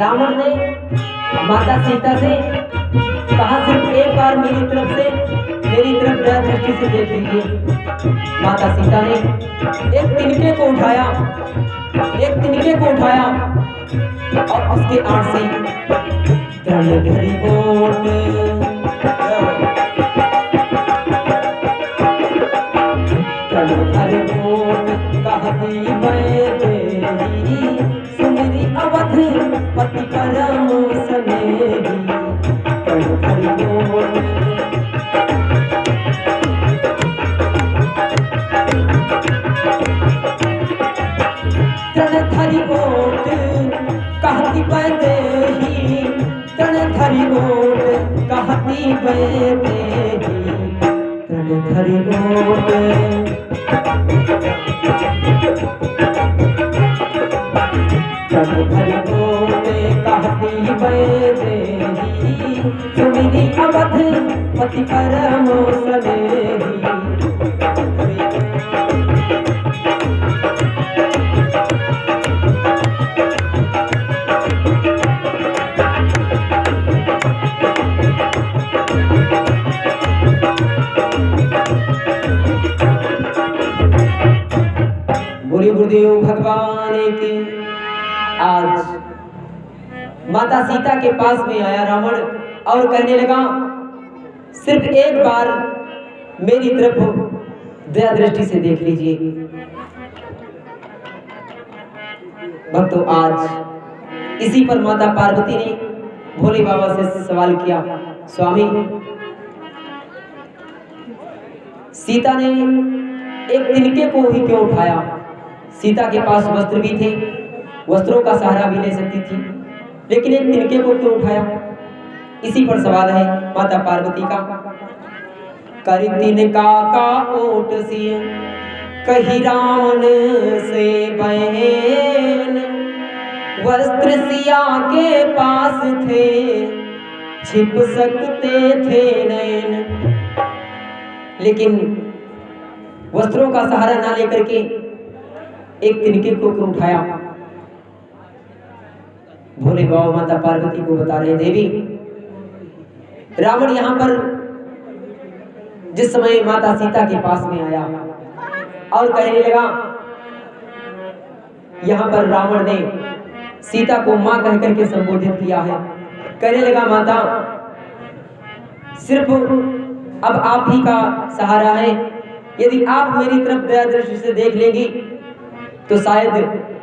रावण ने माता सीता से कहा सिर्फ एक बार मेरी तरफ दया दृष्टि से देख लीजिए। माता सीता ने एक तिनके को उठाया और उसके आड़ से धरी ओट कहती मैं तेरी सुनरी अवध पति परम स्नेही धरी ओट धरी ओट कहती मैं तेरी धरी ओट कहती मैं तेरी धरी ओट धरी ओट कहती मैं तेरी सुमिरी अवध पति परम स्नेही। गुरुदेव भगवान के आज माता सीता के पास में आया रावण और कहने लगा सिर्फ एक बार मेरी तरफ दया दृष्टि से देख लीजिए। भक्तों, आज इसी पर माता पार्वती ने भोले बाबा से सवाल किया, स्वामी सीता ने एक तिनके को ही क्यों उठाया? सीता के पास वस्त्र भी थे, वस्त्रों का सहारा भी ले सकती थी, लेकिन एक तिनके को क्यों उठाया? इसी पर सवाल है माता पार्वती का। करी तिनका का ओट सिए कही रावण से बहन, वस्त्र सिया के पास थे छिप सकते थे नैन। लेकिन वस्त्रों का सहारा ना लेकर के एक तिनके को क्यों उठाया? भोले बाबा माता पार्वती को बता रहे, देवी रावण यहाँ पर जिस समय माता सीता के पास में आया और कहने लगा, यहाँ पर रावण ने सीता को मां कह करके संबोधित किया है। कहने लगा, माता सिर्फ अब आप ही का सहारा है, यदि आप मेरी तरफ दया दृष्टि से देख लेंगी तो शायद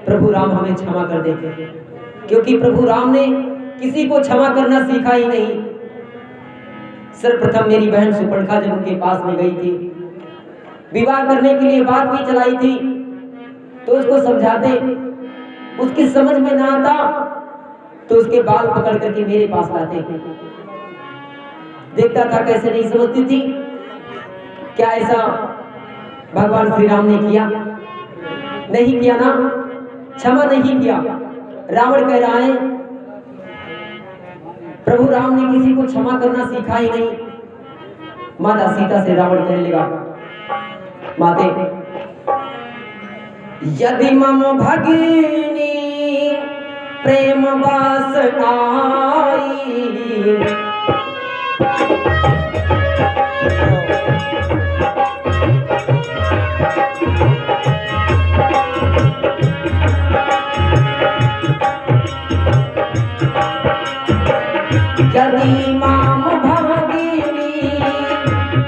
प्रभु राम हमें क्षमा कर देंगे, क्योंकि प्रभु राम ने किसी को क्षमा करना सीखा ही नहीं। सर्वप्रथम मेरी बहन सुपर्णखा जब उनके पास में गई थी, विवाह करने के लिए बात भी चलाई थी, तो उसको समझाते, उसकी समझ में ना आता तो उसके बाल पकड़ करके मेरे पास लाते, देखता था कैसे नहीं समझती थी। क्या ऐसा भगवान श्री राम ने किया? नहीं किया ना, क्षमा नहीं किया। रावण कह रहा है प्रभु राम ने किसी को क्षमा करना सीखा ही नहीं। माता सीता से रावण कहने लगा, माते यदि मम भगिनी प्रेम वास आई, यदि माम भागिनी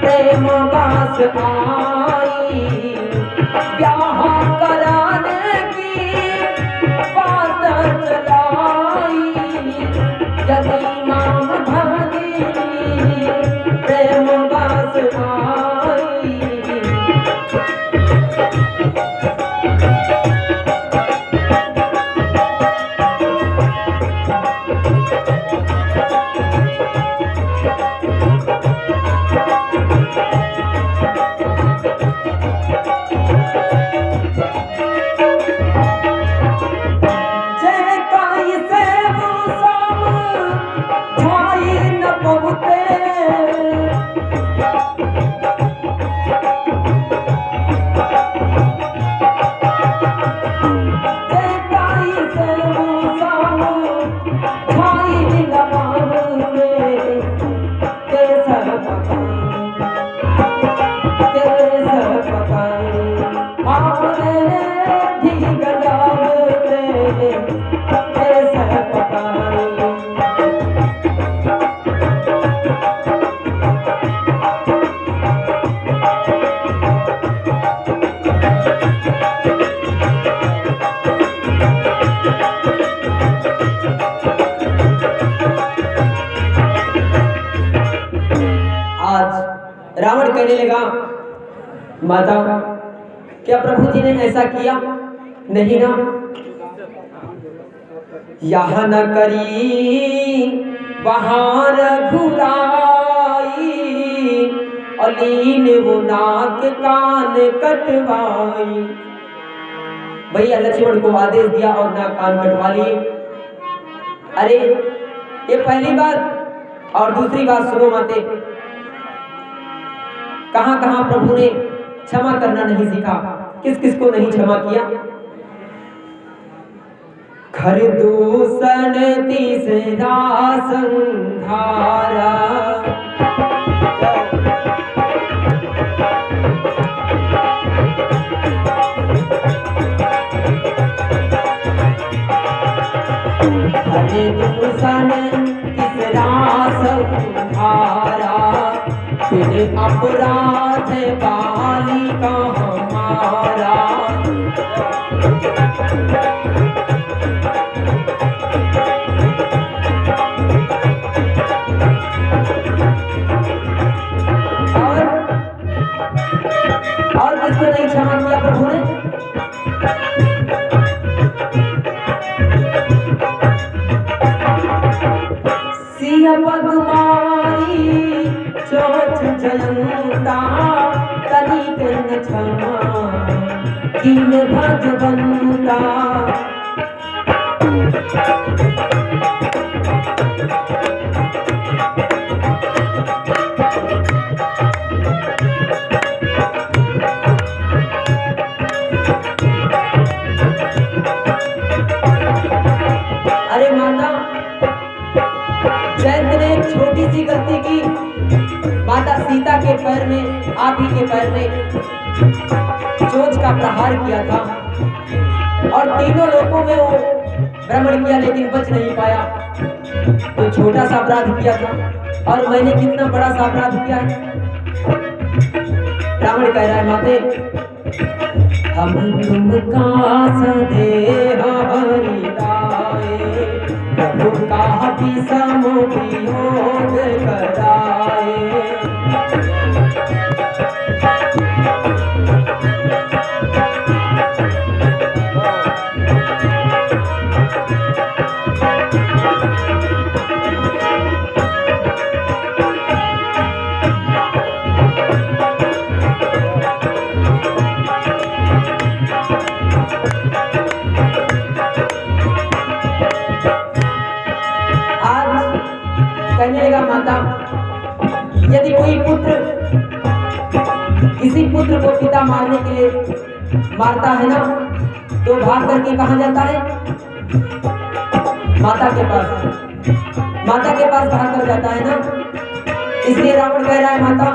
प्रेम वास आई, ब्याह कराने की बात चलाई। यदि माम भागिनी प्रेम वास माता, क्या प्रभु जी ने ऐसा किया? नहीं ना। यहाँ न करी वहाँ रघुराई, अली ने वो नाक कान कटवाई। भैया लक्ष्मण को आदेश दिया और नाक कान कटवा लिए। अरे ये पहली बात। और दूसरी बात सुनो माते, कहां कहां प्रभु ने क्षमा करना नहीं सीखा, किस किस को नहीं क्षमा किया? घर दूषण तीसरा संधारा, घर दूषण तीसरा संधारा, फिर अपराध बालिका हमारा। और किसको नहीं क्षमा किया प्रभु ने? सिया पद्मारी चोच जयंता, तनिक न क्षमा कीन भगवंता। अरे माता, जयंत ने एक छोटी सी गलती की। माता सीता के पैर में, आप ही के पैर में चोंच का प्रहार किया था और तीनों लोकों में वो भ्रमण किया, लेकिन बच नहीं पाया। तो छोटा सा अपराध किया था और मैंने कितना बड़ा सा अपराध किया है। रावण कह रहा है माते, हम तुमका सदेह बलिदाए, प्रभु का विषम वियोग कराए। कहने लगा माता, यदि कोई पुत्र किसी पुत्र को पिता मारने के लिए मारता है ना, तो भाग करके कहाँ जाता है? माता के पास भाग कर जाता है ना। इसलिए रावण कह रहा है माता,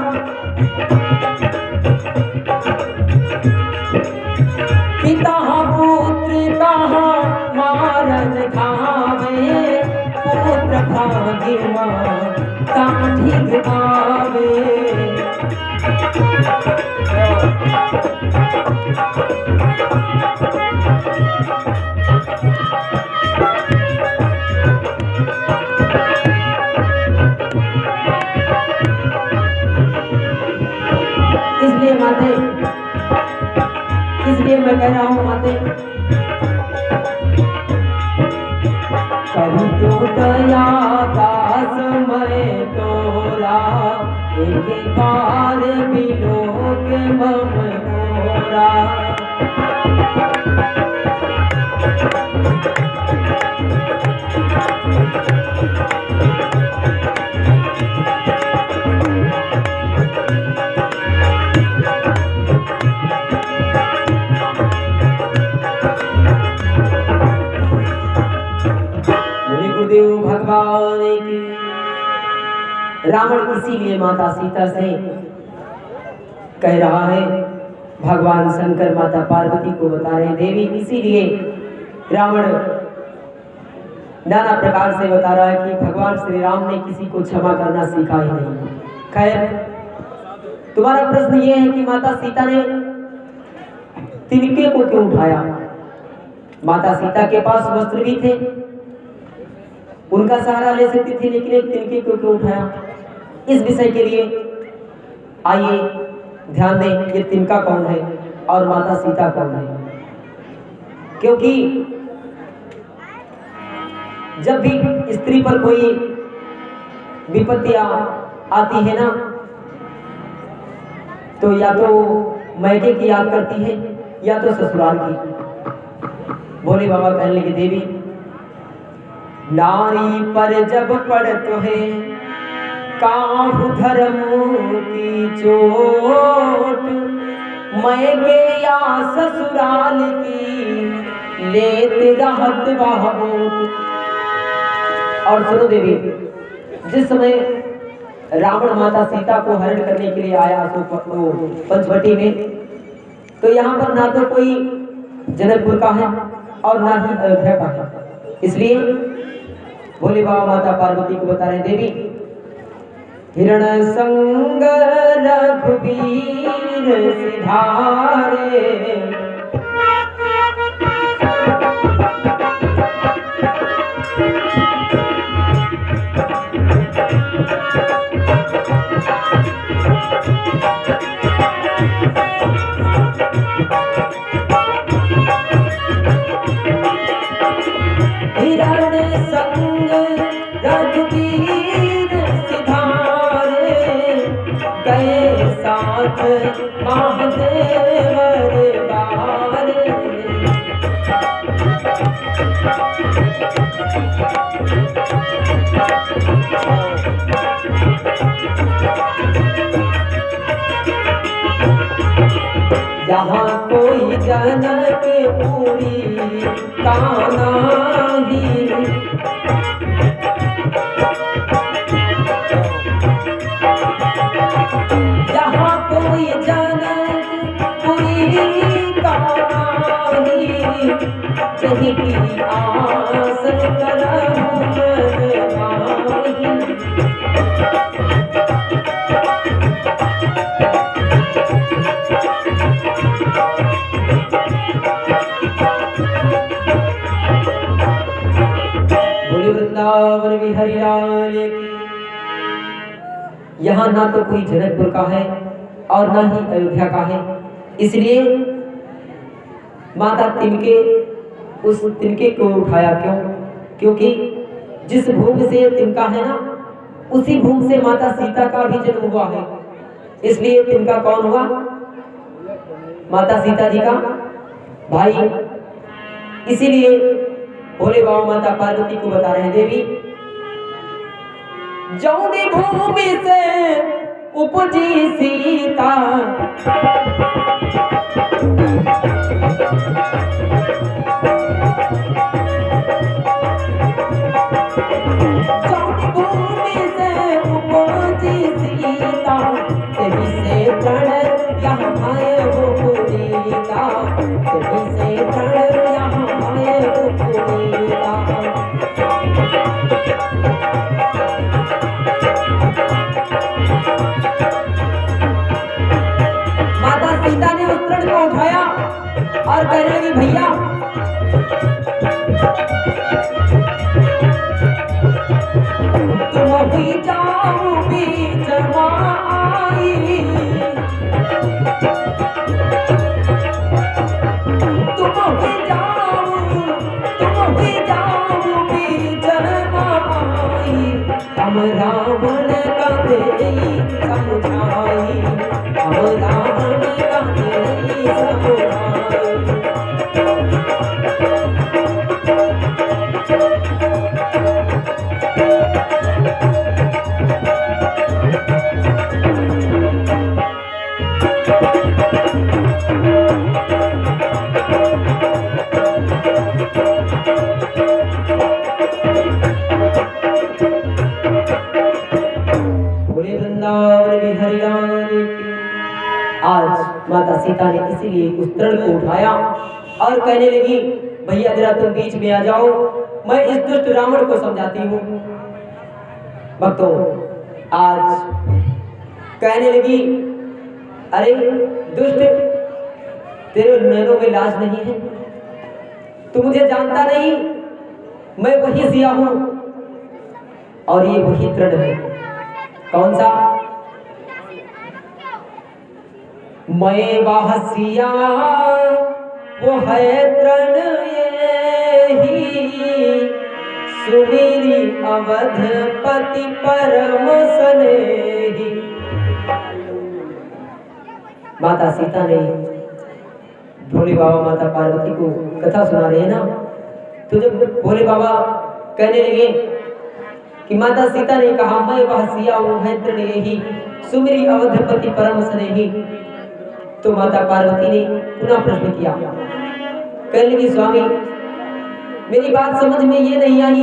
पिता पुत्र कहाँ मारन धावे, पुत्र भाग्यवान काठी आवे। इसलिए माते, इसलिए मैं कह रहा हूँ माते, कभी तो दया दास मैं तोरा, एक बार बिलो के ममोरा। गुरुदेव भगवान की। रावण इसीलिए माता सीता से कह रहा है, भगवान शंकर माता पार्वती को बता रहे हैं, देवी इसीलिए रावण नाना प्रकार से बता रहा है कि भगवान श्री राम ने किसी को क्षमा करना सीखा ही नहीं। खैर, तुम्हारा प्रश्न ये है कि माता सीता ने तिनके को क्यों उठाया? माता सीता के पास वस्त्र भी थे, उनका सहारा ले सकती थी, लेकिन एक तिनके को क्यों उठाया? इस विषय के लिए आइए ध्यान दें ये तिनका कौन है और माता सीता कौन है। क्योंकि जब भी स्त्री पर कोई विपत्तियां आती है ना, तो या तो मैके की याद करती है या तो ससुराल की। भोले बाबा कहने लगे, देवी नारी पर जब पड़त है काहू धर्म की चोट, मैके या ससुराल की लेते रहत वह ओट। और सुनो देवी, जिस समय रावण माता सीता को हरण करने के लिए आया पंचवटी में, तो यहाँ पर ना तो कोई जनकपुर का है और ना ही अयोध्या का है। इसलिए भोले बाबा माता पार्वती को बता रहे, देवी हिरण संग रघुवीर सिधारे, यहाँ कोई जनक पूरी काना ही, यहाँ कोई जनक पूरी काना ही, जही की आस करहु मन माही। वृंदावन बिहारी लाल की। यहाँ ना तो कोई जनकपुर का है और ना ही अयोध्या का है। इसलिए माता तिनके उस तिनके को उठाया क्यों? क्योंकि जिस भूमि से तिनका है ना, उसी भूमि से माता सीता का भी जन्म हुआ है। इसलिए तिनका कौन हुआ? माता सीता जी का भाई। इसीलिए भोले बाबा माता पार्वती को बता रहे हैं, देवी जौनी भूमि से उपजी सीता, जौनी भूमि से उपजी सीता, तेरी से प्रण यहाँ आए हो पुनीता, तेरी से प्रण यहाँ आए हो पुनीता। माता सीता ने उस प्रण को उठाया और कहने लगी, भैया तुम भी जाओ बीच माई, तुम भी जाओ बीच माई, हम रावण का देई समझाई, हम रावण का देई समझाई। आज माता सीता ने इसीलिए उस तृण को उठाया और कहने लगी, भैया जरा तुम बीच में आ जाओ, मैं इस दुष्ट रावण को समझाती हूँ। भक्तों, आज कहने लगी, अरे दुष्ट, तेरे नैनों में लाज नहीं है? तू मुझे जानता नहीं? मैं वही सिया हूँ और ये वही तृण है। कौन सा? मैं बहसिया वो है तृण यही, सुमेरी अवधपति परम स्नेही। माता सीता ने भोले बाबा माता पार्वती को कथा सुना रहे हैं ना, तो जब भोले बाबा कहने लगे कि माता सीता ने कहा मैं बहसिया वो है तृण यही, सुमेरी अवधपति परम स्नेही, तो माता पार्वती ने पुनः प्रश्न किया, कहने लगी स्वामी मेरी बात समझ में ये नहीं आई,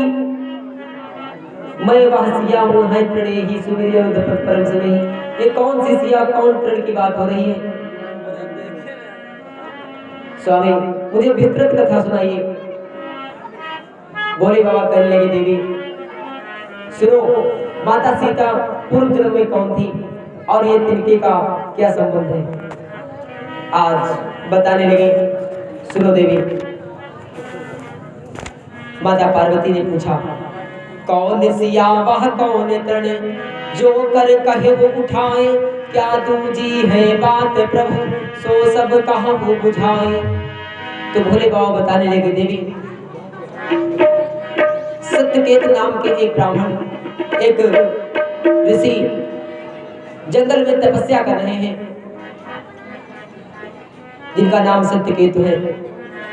मैं वह सिया हूँ है तृण यही, सुमेरी अवधपति परम स्नेही, ये कौन सी सिया कौन तृण की बात हो रही है? स्वामी मुझे विस्तृत कथा सुनाइए। भोले बाबा कहने लगे देवी सुनो, माता सीता पूर्व जन्म में कौन थी और ये तिनके का क्या संबंध है, आज बताने लगे। सुनो देवी, माता पार्वती ने पूछा कौन सिया वह कौन तृण, जो कर कहे वो उठाए, क्या दूजी है बात प्रभु, सो सब कहाँ वो बुझाए। तो भोले बाबा बताने लगे देवी सत्यकेत नाम के एक ब्राह्मण, एक ऋषि जंगल में तपस्या कर रहे हैं, जिनका नाम सत्यकेतु है,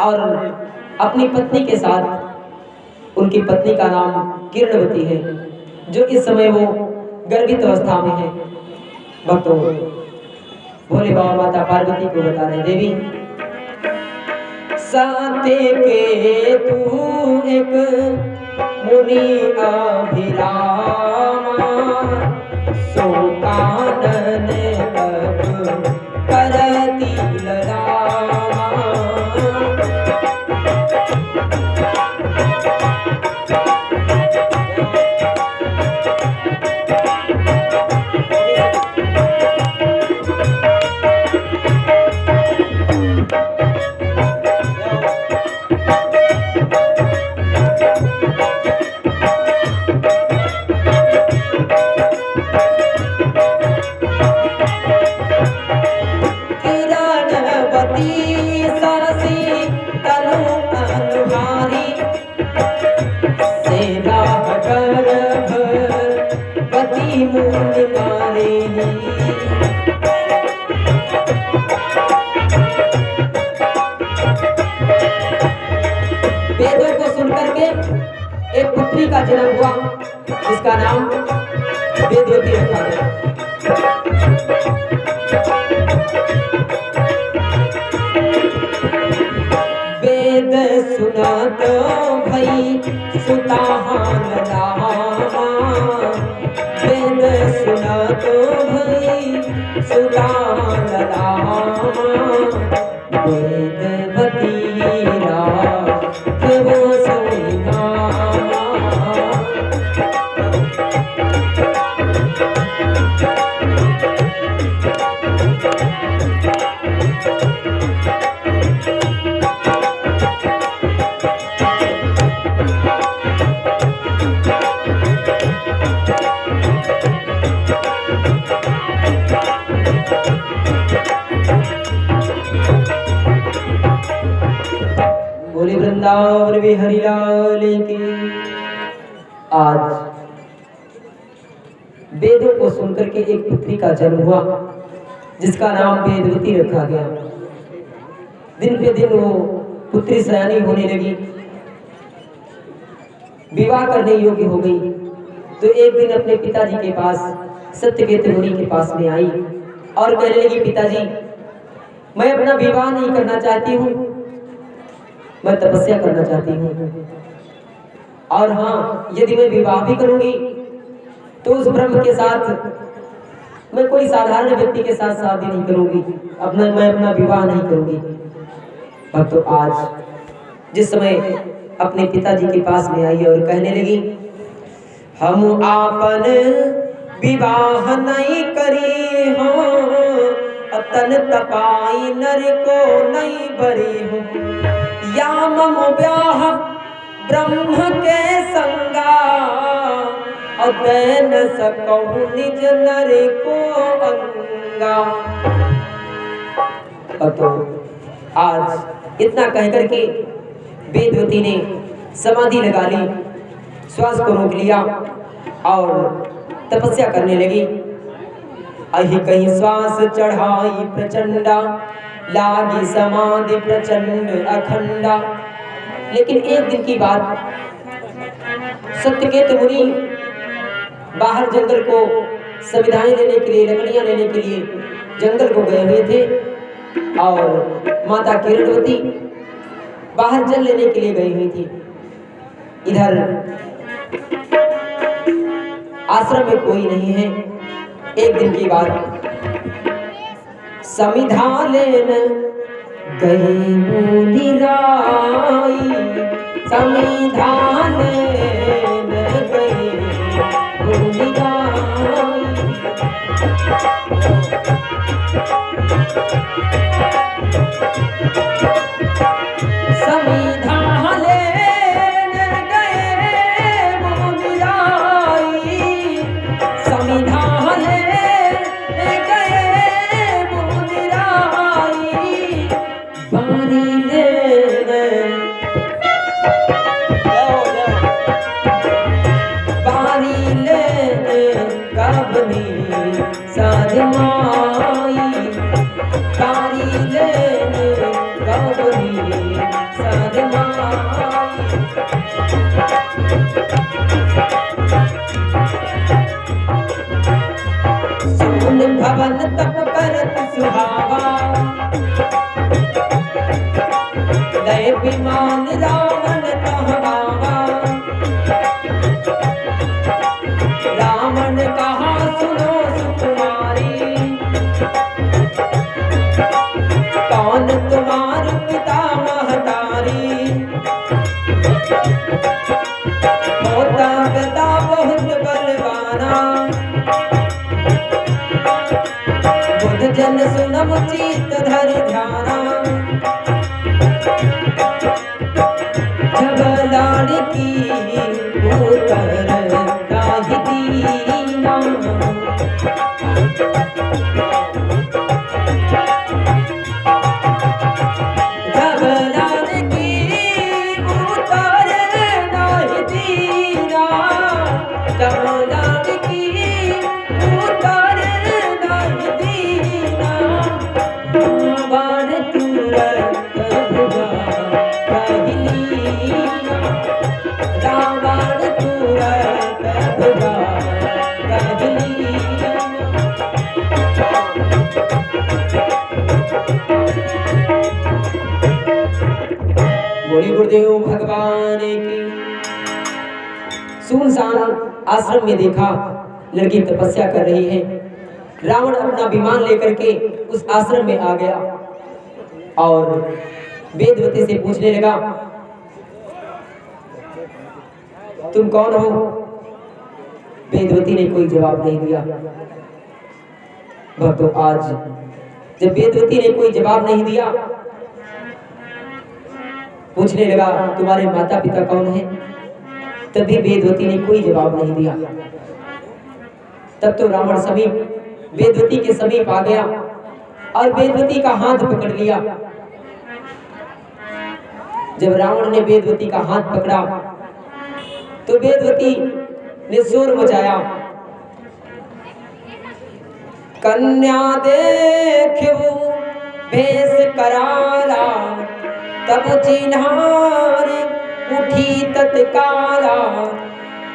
और अपनी पत्नी के साथ, उनकी पत्नी का नाम किरणवती है, जो इस समय वो गर्भित अवस्था में है। भक्तों भोले बाबा माता पार्वती को बता रहे देवी सत्यकेतु एक मुनि अभिरामा, सो कानन तप करती ललामा। वेदों को सुनकर के एक पुत्री का जन्म हुआ, जिसका नाम वेदवती रखा गया। वेद सुना तो भई सुताहान रामा, वेद सुना तो भई सुताहान रामा, वेदवती वो सोई नामा। बोले वृंदावन बिहारी लाल की। आज वेदों को सुनकर के एक पुत्री का जन्म हुआ, जिसका नाम वेदवती रखा गया। दिन पे दिन वो पुत्री सयानी होने लगी, विवाह करने योग्य हो गई। तो एक दिन अपने पिताजी के पास सत्यकेतु मुनि के पास में आई और कहने लगी पिताजी मैं अपना विवाह नहीं करना चाहती हूँ, मैं तपस्या करना चाहती हूँ, और हाँ यदि मैं विवाह भी करूंगी तो उस ब्रह्म के साथ मैं कोई साधारण व्यक्ति के साथ शादी नहीं करूंगी, मैं अपना विवाह नहीं करूंगी। भक्तों आज जिस समय अपने पिताजी के पास में आई और कहने लगी हम आपन विवाह नहीं करी हो, तन तपाई नर को नहीं बरी हो, या मम ब्याह ब्रह्म के संगा, अदैन सकहु निज नर को अंगा। और तो आज इतना कहकर के वेदवती ने समाधि लगा ली, श्वास को रोक लिया और तपस्या करने लगी। अहि कहीं श्वास चढ़ाई प्रचंडा, लागी समाधि प्रचंड अखंडा। लेकिन एक दिन की बात, सत्यकेत मुनि बाहर जंगल को संविधाएं लेने के लिए, लकड़ियां लेने के लिए जंगल को गए हुए थे और माता किरणवती बाहर जल लेने के लिए गई हुई थी। इधर आश्रम में कोई नहीं है। एक दिन की बात, समिधा लेने गई मुनि राई, समिधा लेने गई मुनि राई। समिधा लेने गए मुनि राई, समिधा लेने गए मुनि राई। बारी लेने बारी लेने कबनी साधमाई, बारी लेने कबनी साधमाई। सुन भवन तप करत सुहावा, लय विमान रावण कहवावा। रावण कहा सुनो सुकुमारी, कौन तुम्हार पिता महतारी। होता पिता बहुत बलवाना, बुध जन सुनम चित धर ध्याना। जब लाड़की उतर राही दीना, जब लाड़की उतर राही दीना, जब लाड़की उतर राही दीना। बाण तुरंत भुजा राही लीना, रावण तुरंत भुजा राही लीना। बोले गुरुदेव भगवान की। सुनसान आश्रम में देखा लड़की तपस्या कर रही है। रावण अपना विमान लेकर के उस आश्रम में आ गया और वेदवती से पूछने लगा, तुम कौन हो? वेदवती ने कोई जवाब नहीं दिया। भक्तों, आज जब वेदवती ने कोई जवाब नहीं दिया, पूछने लगा तुम्हारे माता पिता कौन है? तभी वेदवती ने कोई जवाब नहीं दिया। तब तो रावण समीप वेदवती के समीप आ गया और वेदवती का हाथ पकड़ लिया। जब रावण ने वेदवती का हाथ पकड़ा तो वेदवती ने शोर मचाया, कन्या देखो भेष करारा, तब चिन्हार उठी तत्काला।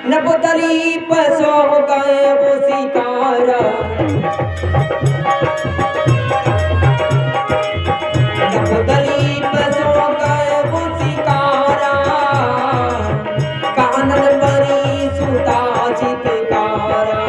नबदली पसो गए वो शिकारा, नबदली पसो गए वो शिकारा। कानन परी सुता चितकारा।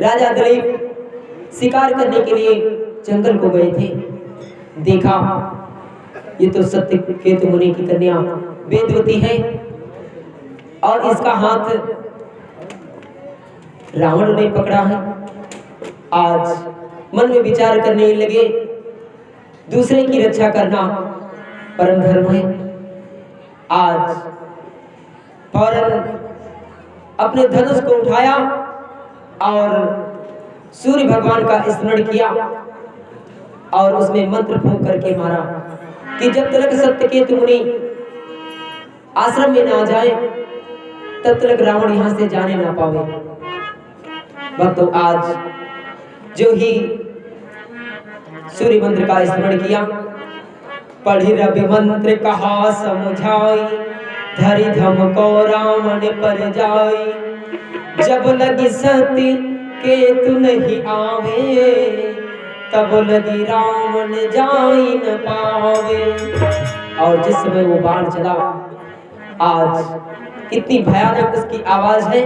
राजा दिलीप शिकार करने के लिए जंगल को गए थे। देखा ये तो सत्यकेतु मुनि की कन्या वेदवती है और इसका हाथ रावण ने पकड़ा है। आज मन में विचार करने लगे, दूसरे की रक्षा करना परम धर्म है। आज फौरन अपने धनुष को उठाया और सूर्य भगवान का स्मरण किया और उसमें मंत्र फूंक करके मारा कि जब तक सत्यकेतु मुनि आश्रम में ना जाए तब तक रावण यहां से जाने ना पावे। भक्तों, आज जो ही सूर्य मंत्र का स्मरण किया, पढ़ी रवि मंत्र कहा समझाई, धरि धम को रावण पर जाई, जब लगी सती केतु नहीं आवे, तब लगी रावण जाई न पावे। और जिस समय वो बाण चला, आज कितनी भयानक उसकी आवाज है,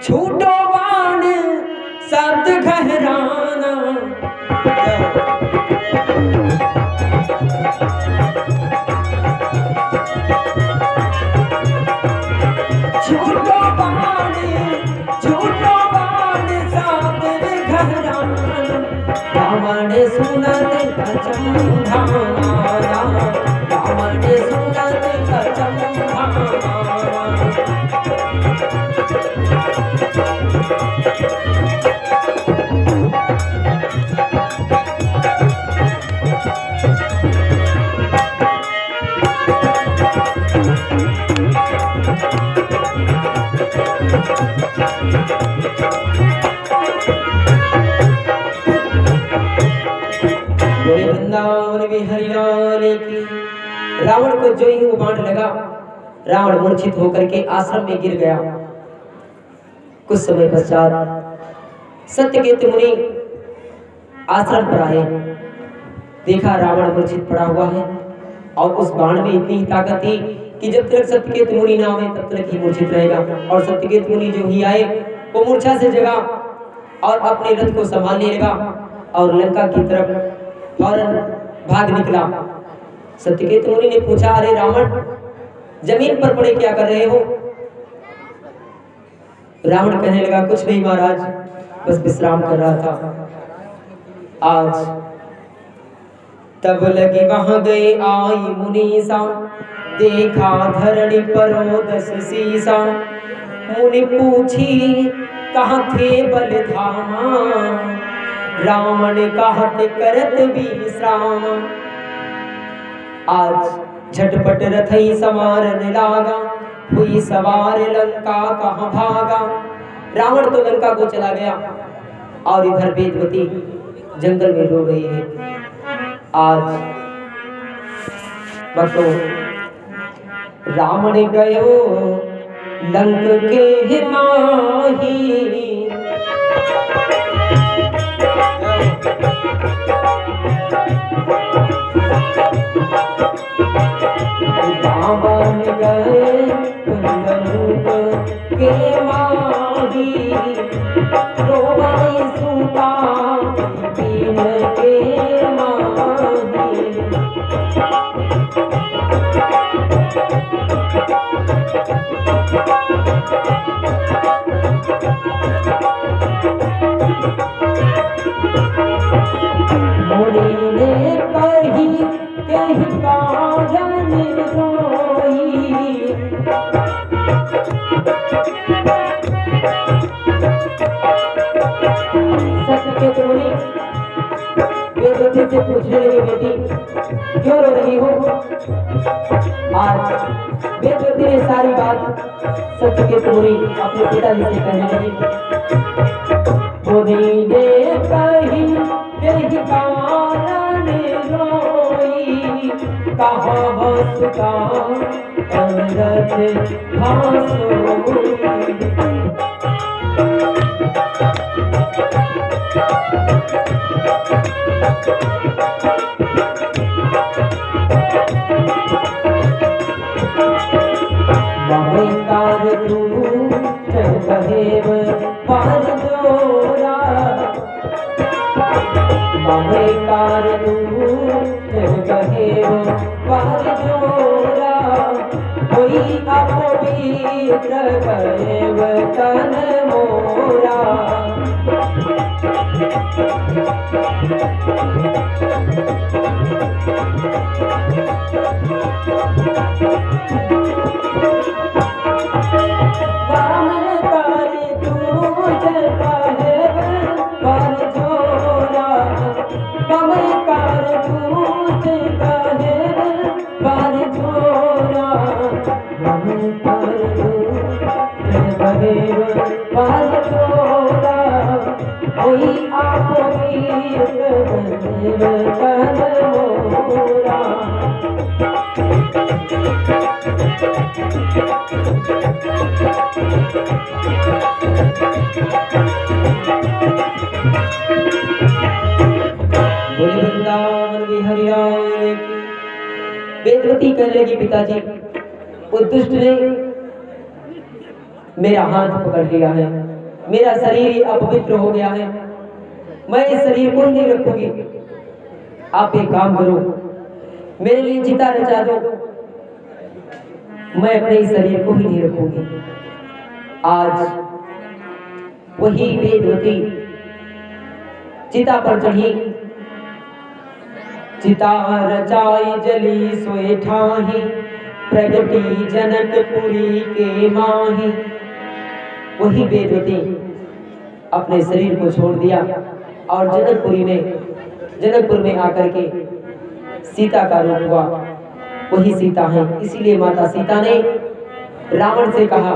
छूटो बाण शब्द घहराना, छूटो बाण शब्द घहराना, रावण सुनते चमधाना, रावण सुनते चमधाना। वृंदावन बिहारी लाल की। रावण को जो ही वो बाण लगा, रावण मूर्छित होकर के आश्रम में गिर गया। कुछ समय पश्चात सत्यकेतु मुनि आश्रम पर आए, देखा रावण मूर्छित पड़ा हुआ है और उस बाण में इतनी ताकत थी कि जब तक सत्यकेतु मुनि ना आए तब तक ही मूर्छित रहेगा। और सत्यकेतु मुनि जो ही आए, वो मूर्छा से जगा और अपने रथ को संभालने लगा और लंका की तरफ फौरन भाग निकला। सत्यकेतु मुनि ने पूछा, अरे रावण, जमीन पर पड़े क्या कर रहे हो? रावण कहने लगा, कुछ नहीं महाराज, बस विश्राम कर रहा था। आज तब लगी वहां गए आई मुनीसा, देखा धरणी पर दस सीसा, मुनि पूछी कहाँ थे बलधामा, रावण कहत करत विश्राम। आज झटपट रथई समारन लागा, हुई सवार लंका कहाँ भागा। रावण तो लंका को चला गया और इधर वेदवती जंगल में रो रही है। आज बतो रावण गयो लंक के माही, रावण गए लंक के माही, रोवाई सूता दीन के माही। मुनि ने कही कही कारण रोई, सत्यकेतु मुनि वेदवती से पूछने लगे, बेटी क्यों रो रही हो? आज वेदवती ने सारी बात सत्यकेतु मुनि अपने पिताजी से कहने लगी। मुनि ने कही कही कारण रोई, कहा बसुका अंगत भासोई। ममकार तू चल कहेव पार जो बार जोरा कोई अपवित्र करे वतन मोरा। वेदवती कहने लगी पिताजी उस दुष्ट ने मेरा हाथ पकड़ लिया है, मेरा शरीर अपवित्र हो गया है, मैं इस शरीर को नहीं रखूंगी। आप एक काम करो, मेरे लिए चिता रचा दो, मैं अपने इस शरीर को ही नहीं रखूंगी। आज वही वेदवती चिता पर चढ़ी, चिता रचाई जली सोए ठाही, प्रगति जनकपुरी के माही। वही वेदवती अपने शरीर को छोड़ दिया और जनकपुर में आकर के सीता का रूप हुआ। वही सीता है। इसीलिए माता सीता ने रावण से कहा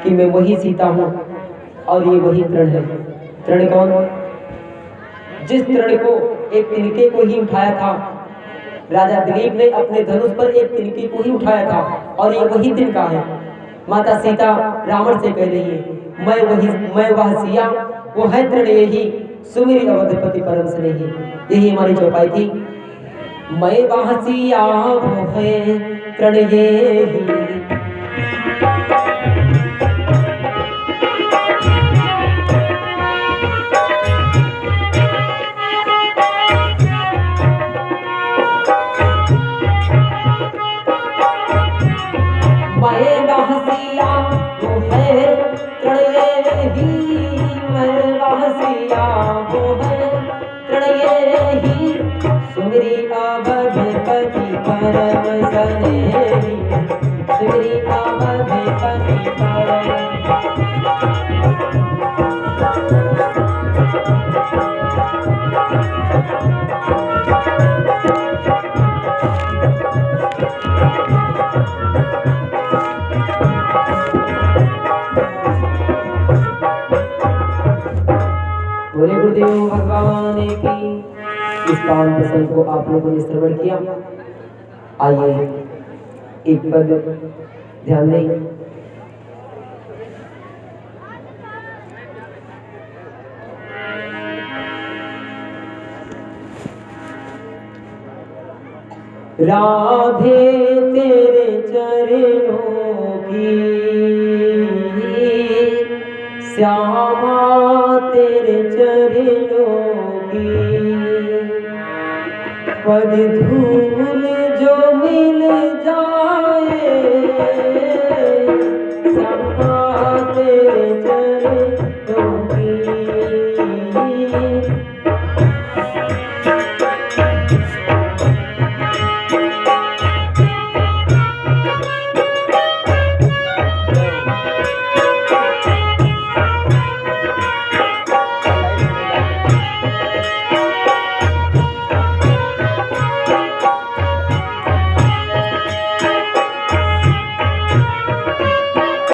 कि मैं वही सीता हूं और ये वही तृण है। तृण कौन? जिस तृण को एक तिनके को ही उठाया था, राजा दिलीप ने अपने धनुष पर एक तिनके को ही उठाया था और ये वही तिनका है। माता सीता रावण से कह रही है मैं वह सिया, वो है तृण यही, सुमिरि अवधपति परम स्नेही। यही हमारी चौपाई थी। मैं वह सिया, वो है तृण यही। गुरुदेव भगवान की इस पावन प्रसंग को आप लोगों ने श्रवण किया। आइए एक पद ध्यान दें। राधे तेरे चरणों की, श्यामा तेरे चरणों की, पद धूल